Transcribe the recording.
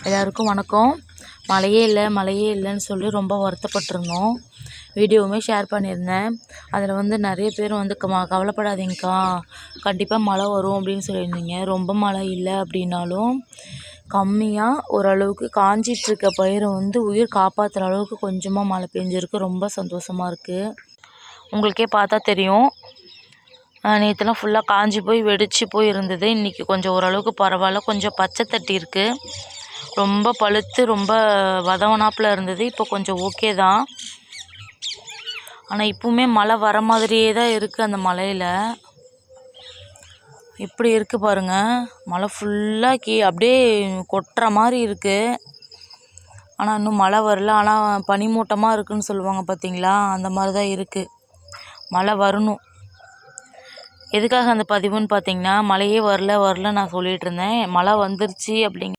எல்லாருக்கும் வணக்கம். மழையே இல்லைன்னு சொல்லி ரொம்ப வருத்தப்பட்டிருந்தோம். வீடியோவுமே ஷேர் பண்ணியிருந்தேன். அதில் நிறைய பேர் கவலைப்படாதீங்கக்கா, கண்டிப்பாக மழை வரும் அப்படின்னு சொல்லியிருந்தீங்க. ரொம்ப மழை இல்லை அப்படின்னாலும் கம்மியாக ஓரளவுக்கு காஞ்சிட்ருக்க பயிரை உயிர் காப்பாற்றுற அளவுக்கு கொஞ்சமாக மழை பெஞ்சிருக்கு. ரொம்ப சந்தோஷமாக இருக்குது. உங்களுக்கே பார்த்தா தெரியும். நேற்றுலாம் ஃபுல்லாக காஞ்சி போய் வெடித்து போய் இருந்தது. இன்றைக்கி கொஞ்சம் ஓரளவுக்கு பரவாயில்ல. கொஞ்சம் பச்சை தட்டி இருக்குது. ரொம்ப பழுத்து ரொம்ப வதவனாப்பில் இருந்தது. இப்போ கொஞ்சம் ஓகே தான். ஆனால் இப்போவுமே மழை வர மாதிரியே தான் இருக்குது. அந்த மலையில் இப்படி இருக்குது பாருங்கள். மழை ஃபுல்லாக அப்படியே கொட்டுற மாதிரி இருக்குது. ஆனால் இன்னும் மழை வரல. ஆனால் பனிமூட்டமாக இருக்குதுன்னு சொல்லுவாங்க பார்த்தீங்களா, அந்த மாதிரி தான் இருக்குது. மழை வரணும். எதுக்காக அந்த பதிவுன்னு பார்த்தீங்கன்னா, மழையே வரல நான் சொல்லிகிட்டு இருந்தேன். மழை வந்துருச்சு அப்படிங்க